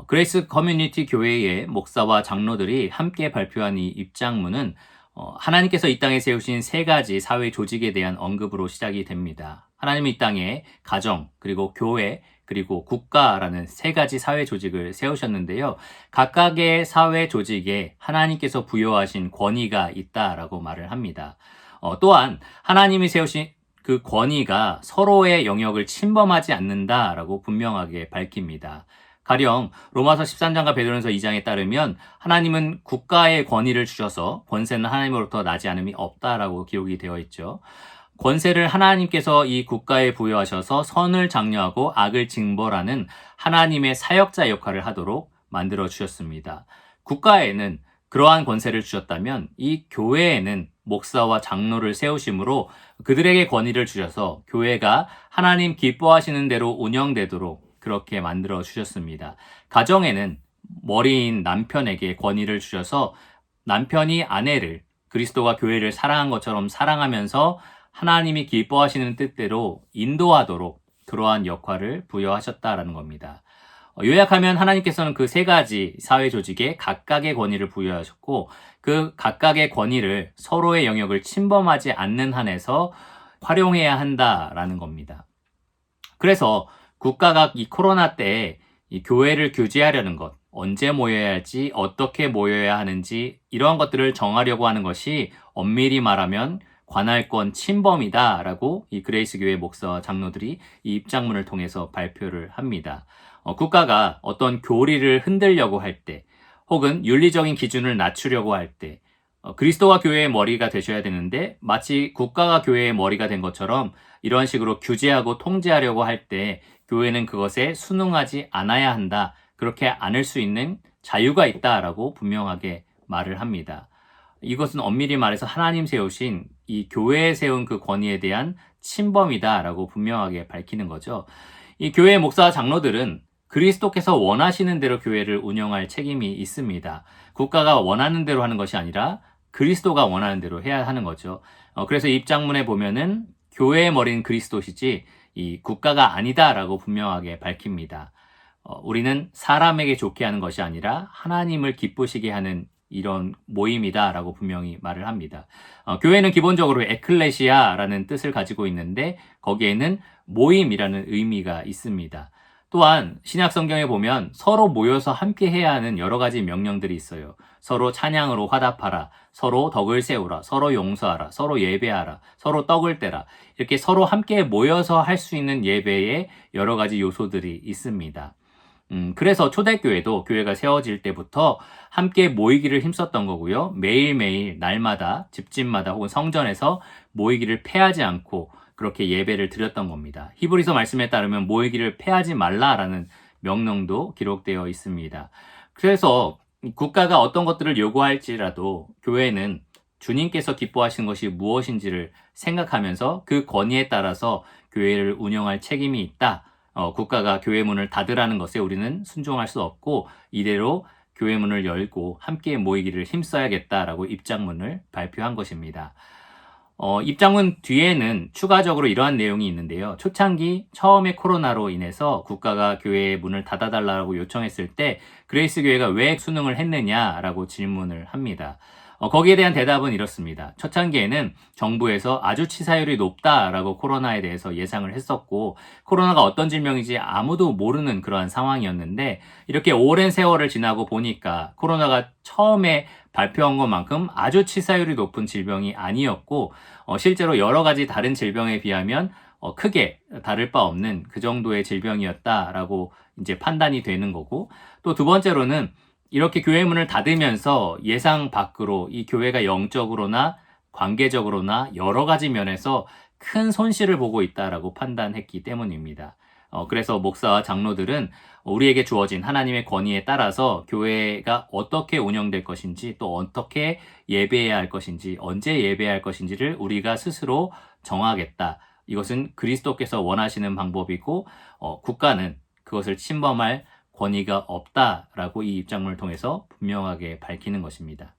그레이스 커뮤니티 교회의 목사와 장로들이 함께 발표한 이 입장문은 하나님께서 이 땅에 세우신 세 가지 사회 조직에 대한 언급으로 시작이 됩니다. 하나님은 이 땅에 가정, 그리고 교회, 그리고 국가라는 세 가지 사회 조직을 세우셨는데요. 각각의 사회 조직에 하나님께서 부여하신 권위가 있다라고 말을 합니다. 또한 하나님이 세우신 그 권위가 서로의 영역을 침범하지 않는다라고 분명하게 밝힙니다. 가령 로마서 13장과 베드로전서 2장에 따르면 하나님은 국가의 권위를 주셔서 권세는 하나님으로부터 나지 않음이 없다라고 기록이 되어 있죠. 권세를 하나님께서 이 국가에 부여하셔서 선을 장려하고 악을 징벌하는 하나님의 사역자 역할을 하도록 만들어 주셨습니다. 국가에는 그러한 권세를 주셨다면 이 교회에는 목사와 장로를 세우심으로 그들에게 권위를 주셔서 교회가 하나님 기뻐하시는 대로 운영되도록 그렇게 만들어 주셨습니다. 가정에는 머리인 남편에게 권위를 주셔서 남편이 아내를 그리스도가 교회를 사랑한 것처럼 사랑하면서 하나님이 기뻐하시는 뜻대로 인도하도록 그러한 역할을 부여하셨다라는 겁니다. 요약하면 하나님께서는 그 세 가지 사회 조직에 각각의 권위를 부여하셨고 그 각각의 권위를 서로의 영역을 침범하지 않는 한에서 활용해야 한다라는 겁니다. 그래서 국가가 이 코로나 때에 이 교회를 규제하려는 것, 언제 모여야 할지, 어떻게 모여야 하는지 이러한 것들을 정하려고 하는 것이 엄밀히 말하면 관할권 침범이다라고 이 그레이스 교회 목사와 장로들이 이 입장문을 통해서 발표를 합니다. 국가가 어떤 교리를 흔들려고 할 때, 혹은 윤리적인 기준을 낮추려고 할 때, 그리스도가 교회의 머리가 되셔야 되는데 마치 국가가 교회의 머리가 된 것처럼 이런 식으로 규제하고 통제하려고 할 때 교회는 그것에 순응하지 않아야 한다. 그렇게 않을 수 있는 자유가 있다라고 분명하게 말을 합니다. 이것은 엄밀히 말해서 하나님 세우신 이 교회에 세운 그 권위에 대한 침범이다라고 분명하게 밝히는 거죠. 이 교회의 목사와 장로들은 그리스도께서 원하시는 대로 교회를 운영할 책임이 있습니다. 국가가 원하는 대로 하는 것이 아니라 그리스도가 원하는 대로 해야 하는 거죠. 그래서 입장문에 보면은 교회의 머리는 그리스도시지 이 국가가 아니다라고 분명하게 밝힙니다. 우리는 사람에게 좋게 하는 것이 아니라 하나님을 기쁘시게 하는 이런 모임이다라고 분명히 말을 합니다. 교회는 기본적으로 에클레시아라는 뜻을 가지고 있는데 거기에는 모임이라는 의미가 있습니다. 또한 신약 성경에 보면 서로 모여서 함께 해야 하는 여러 가지 명령들이 있어요. 서로 찬양으로 화답하라, 서로 덕을 세우라, 서로 용서하라, 서로 예배하라, 서로 떡을 떼라. 이렇게 서로 함께 모여서 할 수 있는 예배에 여러 가지 요소들이 있습니다. 그래서 초대교회도 교회가 세워질 때부터 함께 모이기를 힘썼던 거고요. 매일매일 날마다 집집마다 혹은 성전에서 모이기를 패하지 않고 그렇게 예배를 드렸던 겁니다. 히브리서 말씀에 따르면 모이기를 패하지 말라라는 명령도 기록되어 있습니다. 그래서 국가가 어떤 것들을 요구할지라도 교회는 주님께서 기뻐하시는 것이 무엇인지를 생각하면서 그 권위에 따라서 교회를 운영할 책임이 있다. 국가가 교회 문을 닫으라는 것에 우리는 순종할 수 없고 이대로 교회 문을 열고 함께 모이기를 힘써야겠다라고 입장문을 발표한 것입니다. 입장문 뒤에는 추가적으로 이러한 내용이 있는데요. 초창기 처음에 코로나로 인해서 국가가 교회의 문을 닫아달라고 요청했을 때 그레이스 교회가 왜 순응을 했느냐라고 질문을 합니다. 거기에 대한 대답은 이렇습니다. 초창기에는 정부에서 아주 치사율이 높다라고 코로나에 대해서 예상을 했었고 코로나가 어떤 질병인지 아무도 모르는 그러한 상황이었는데 이렇게 오랜 세월을 지나고 보니까 코로나가 처음에 발표한 것만큼 아주 치사율이 높은 질병이 아니었고 실제로 여러 가지 다른 질병에 비하면 크게 다를 바 없는 그 정도의 질병이었다라고 이제 판단이 되는 거고 또 두 번째로는 이렇게 교회 문을 닫으면서 예상 밖으로 이 교회가 영적으로나 관계적으로나 여러 가지 면에서 큰 손실을 보고 있다라고 판단했기 때문입니다. 그래서 목사와 장로들은 우리에게 주어진 하나님의 권위에 따라서 교회가 어떻게 운영될 것인지 또 어떻게 예배해야 할 것인지 언제 예배해야 할 것인지를 우리가 스스로 정하겠다. 이것은 그리스도께서 원하시는 방법이고 국가는 그것을 침범할 권위가 없다라고 이 입장문을 통해서 분명하게 밝히는 것입니다.